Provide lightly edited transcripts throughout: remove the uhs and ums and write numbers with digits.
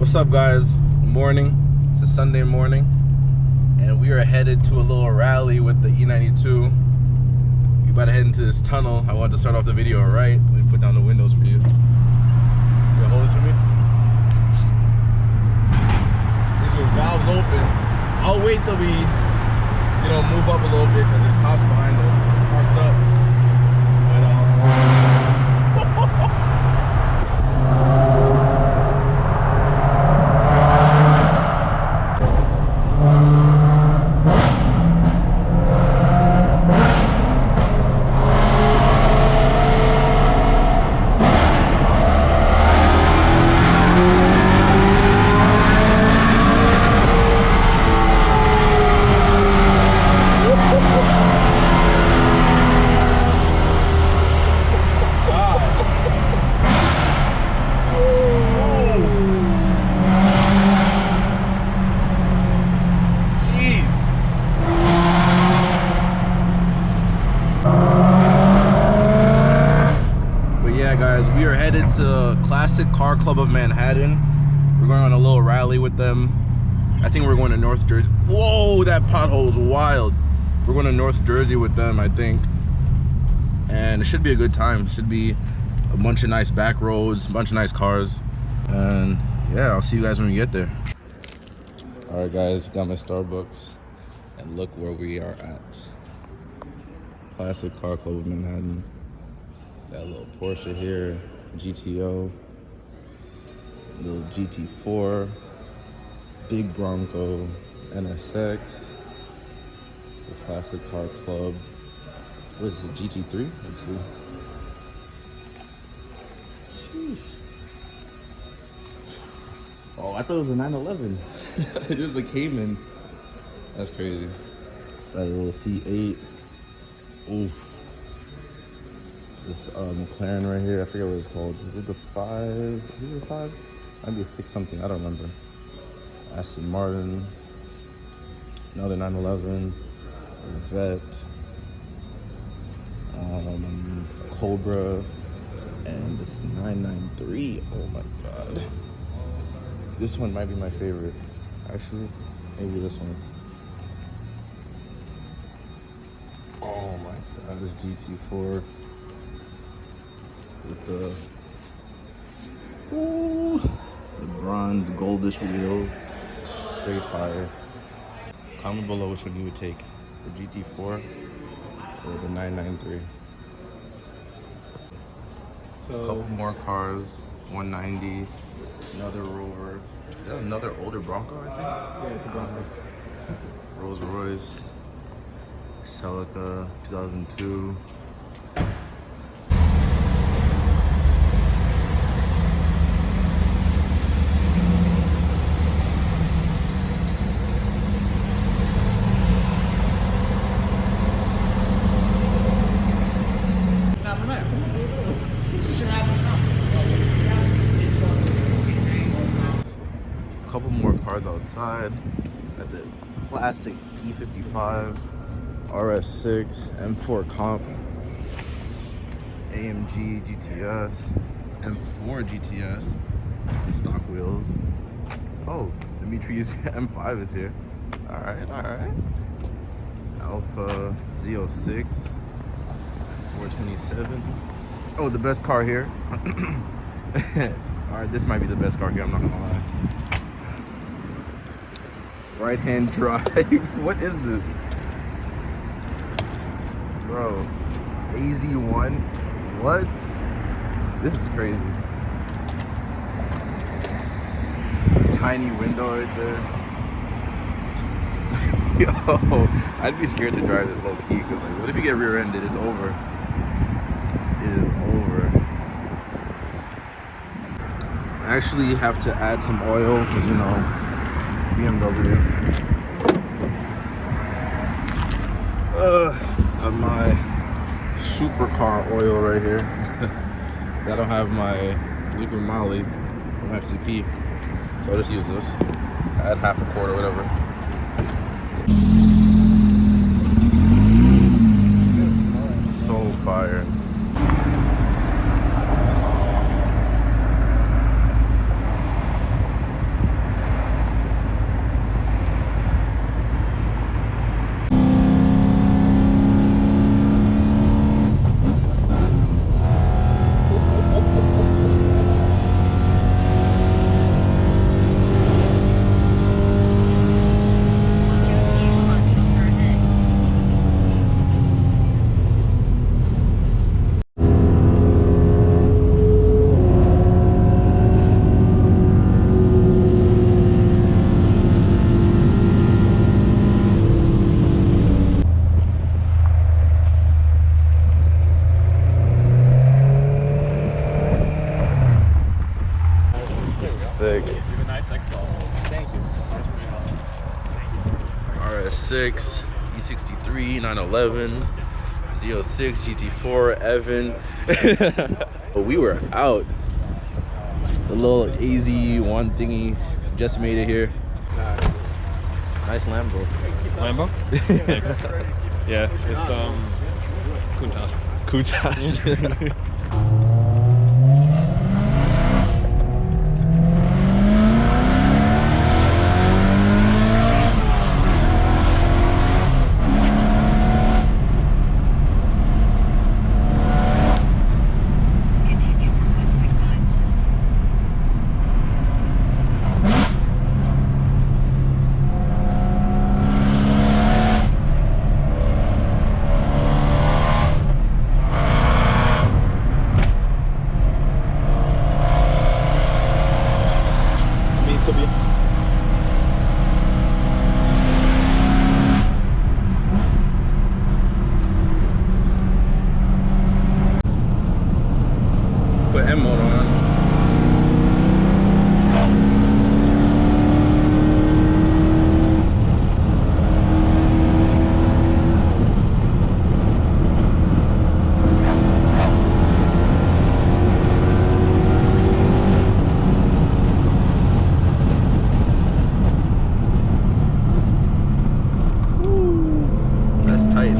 What's up, guys? Morning. It's a Sunday morning, and we are headed to a little rally with the E92. We about to head into this tunnel. I wanted to start off the video right. Let me put down the windows for you. You hold this for me? These are valves open. I'll wait till we, move up a little bit because there's cops behind us parked up. We are headed to Classic Car Club of Manhattan. We're going on a little rally with them. I think we're going to North Jersey. Whoa, that pothole is wild. We're going to North Jersey with them, I think. And it should be a good time. It should be a bunch of nice back roads, a bunch of nice cars. And yeah, I'll see you guys when we get there. All right, guys, got my Starbucks. And look where we are at. Classic Car Club of Manhattan. Got a little Porsche here, GTO, little GT4, big Bronco, NSX, the Classic Car Club. What is it, GT3? Let's see. Sheesh. Oh, I thought it was a 911. It is a Cayman. That's crazy. Got a little C8. Oof. This McLaren right here, I forget what it's called. Is it the 5? Is it the 5? Might be a 6 something, I don't remember. Aston Martin, another 911, Vet, Cobra, and this 993. Oh my god. This one might be my favorite. Actually, maybe this one. Oh my god, this GT4. With the bronze goldish wheels, straight fire. Comment below which one you would take, the GT4 or the 993. So a couple more cars, 190, another Rover. Is that another older Bronco, I think? Yeah, it's a Bronco. Rolls Royce, Celica, 2002. Couple more cars outside at the classic E55, RS6, M4 Comp, AMG GTS, M4 GTS on stock wheels. Oh, Dimitri's M5 is here. All right. Alpha Z06, 427. Oh, the best car here. All right, this might be the best car here, I'm not gonna lie. Right-hand drive. What is this? Bro, AZ1? What? This is crazy. Tiny window right there. Yo, I'd be scared to drive this low key because like, what if you get rear-ended? It's over. It is over. I actually have to add some oil because BMW. Of my supercar oil right here. I don't have my liquid moly from FCP, so I'll just use this. Add half a quart or whatever. So fire. sick. You have a nice exhaust. Thank you. Sounds pretty awesome. RS6, E63, 911, Z06, GT4, Evan. But we were out. The little AZ1 thingy just made it here. Nice Lambo. Lambo? Thanks. Yeah, it's Countach. Countach. Put M mode on. Ooh, that's tight.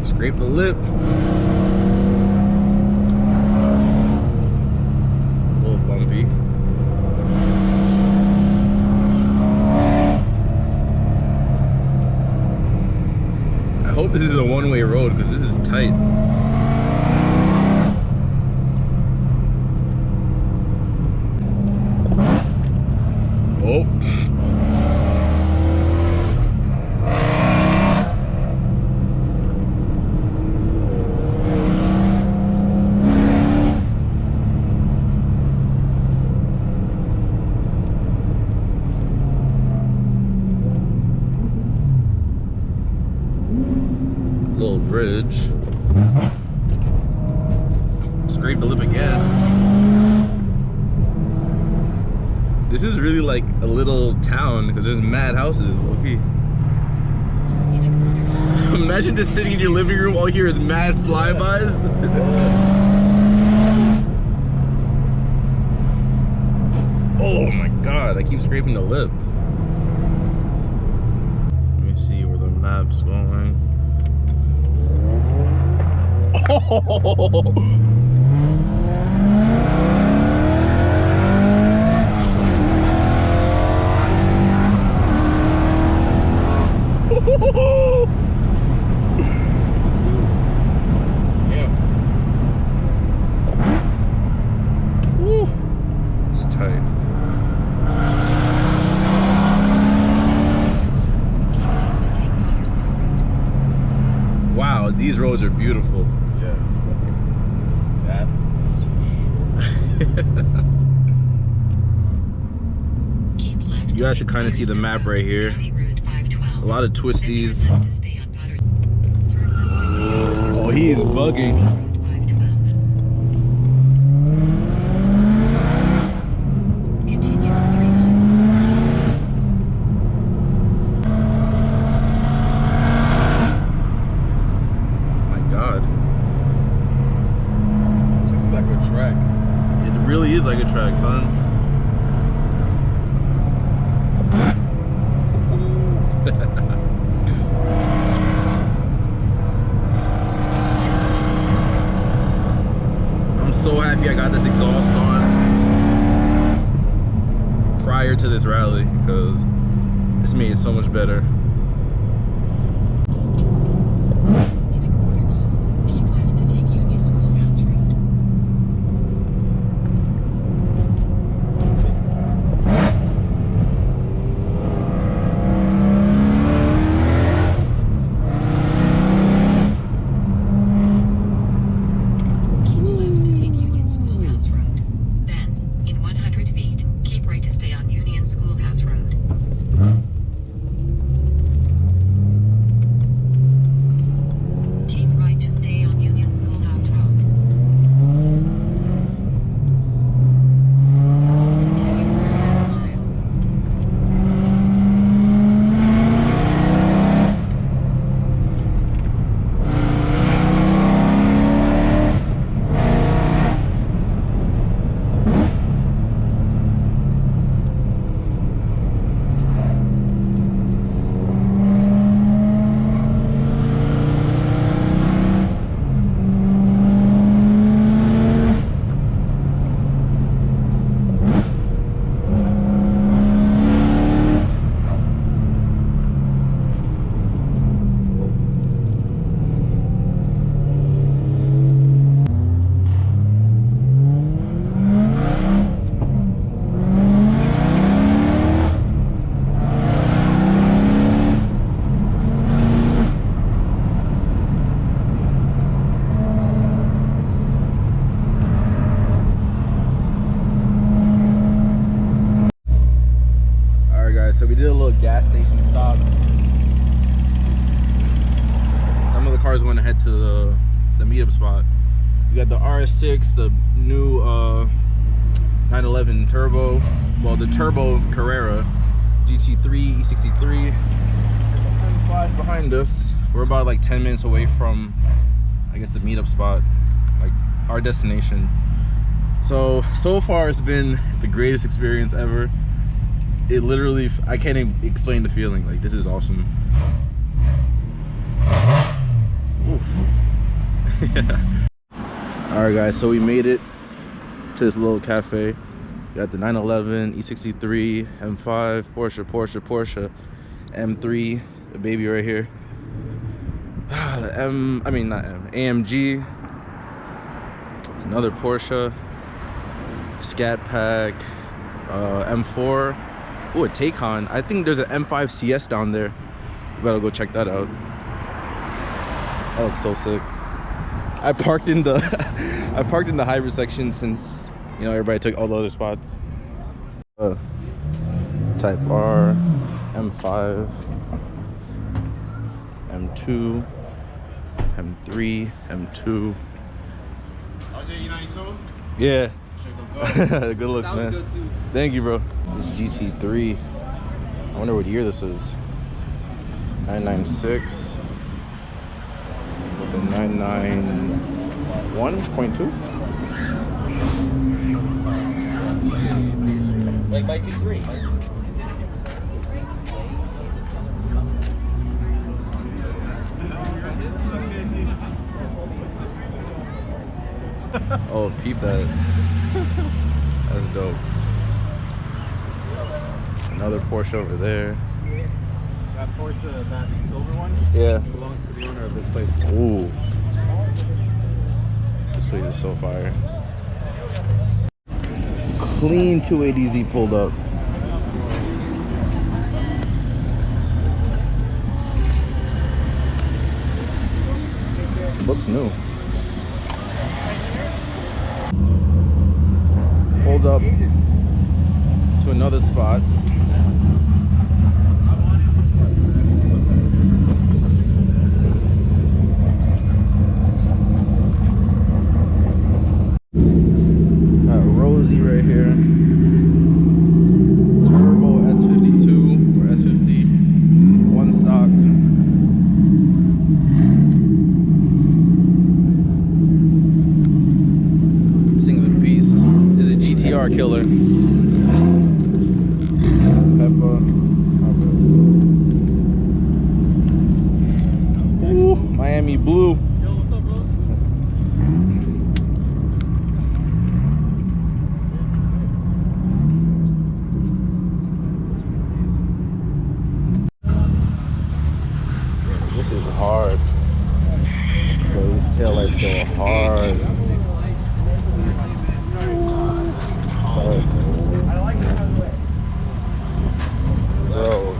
Scrape the lip. A little bumpy. I hope this is a one-way road because this is tight. Oh. Little bridge. Scrape the lip again. This is really like a little town because there's mad houses, low-key. Imagine just sitting in your living room, all you hear is mad flybys. Oh my god, I keep scraping the lip. Let me see where the map's going. Oh! Yeah. Woo. It's tight. Wow, these roads are beautiful. Yeah. That is for sure. You guys should kind of see the map right here. A lot of twisties. Oh, he is bugging. My God. This is like a track. It really is like a track, son. I'm so happy I got this exhaust on. prior to this rally because it's made it so much better. So we did a little gas station stop. Some of the cars want to head to the meetup spot. We got the RS6, the new 911 Turbo, well the Turbo Carrera, GT3, E63, M5 behind us. We're about like 10 minutes away from, I guess, the meetup spot, like our destination. So far it's been the greatest experience ever. It literally, I can't even explain the feeling. Like, this is awesome. Oof. Yeah. Alright guys, so we made it to this little cafe. We got the 911, E63, M5, Porsche, M3, the baby right here. AMG, another Porsche, Scat Pack, M4. Oh, a Taycan. I think there's an M5 CS down there. We gotta go check that out. That looks so sick. I parked in the hybrid section since, you know, everybody took all the other spots. Type R, M5, M2, M3, M2. Was it E92? Yeah. Good looks, man. Good too. Thank you, bro. This GT3. I wonder what year this is. 996 with a 991.2. Like by C3. Oh, peep that. That's dope. Another Porsche over there. That Porsche, that silver one? Yeah. Belongs to the owner of this place. Ooh. This place is so fire. Clean 280Z pulled up. Looks new. Pulled up to another spot. Got Rosie right here. Turbo S52 or S50. One stock. This thing's a beast. This is a GTR killer. Peppa. Ooh, Miami Blue. Yo, what's up, bro? hard. Sorry. Bro,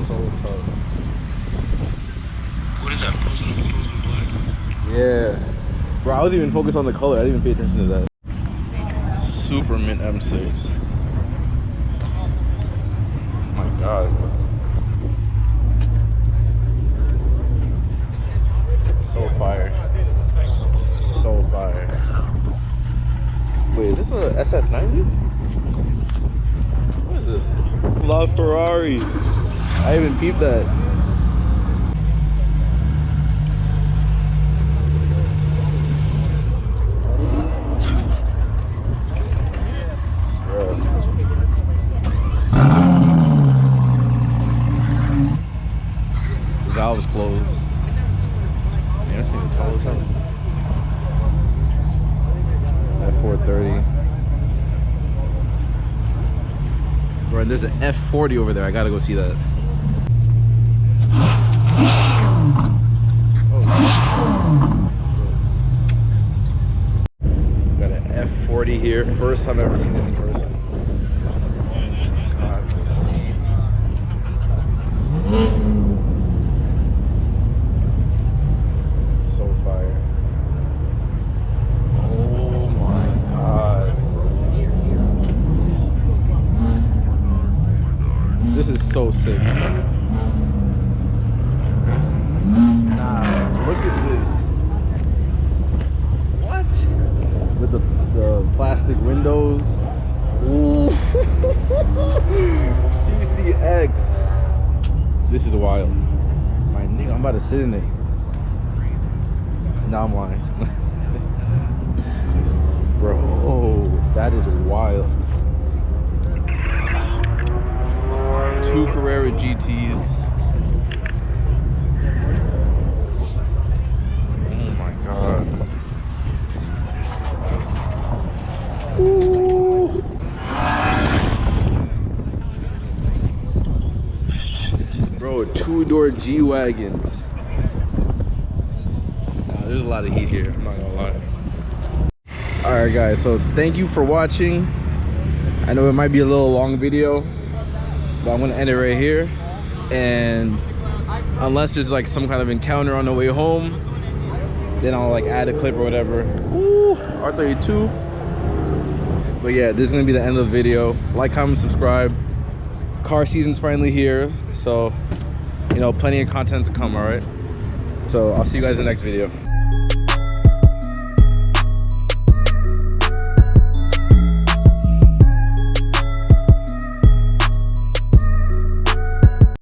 so tough. What is that? Frozen black? Yeah. Bro, I was even focused on the color. I didn't even pay attention to that. Super mint M6. Oh my god. So fire. So fire. Wait, is this a SF90? What is this? La Ferrari. I even peeped that. The valve is closed. Man, this thing is tall as hell. At 430. Bro, and there's an F40 over there. I gotta go see that. Oh. Got an F40 here. First time I've ever seen this in person. God, those seats. So fire. Oh my god. This is so sick. Nah, look at this. What? With the plastic windows. Ooh. CCX. This is wild. My nigga, I'm about to sit in it. Nah, I'm lying. Bro, that is wild. 2 Carrera GTs. Oh my god. Ooh. Bro, 2-door G-Wagons. There's a lot of heat here, I'm not gonna lie. Alright guys, so thank you for watching. I know it might be a little long video, but I'm gonna end it right here. And unless there's like some kind of encounter on the way home, then I'll like add a clip or whatever. Ooh, R32. But yeah, this is gonna be the end of the video. Like, comment, subscribe. Car season's finally here, so you know, plenty of content to come. All right, so I'll see you guys in the next video.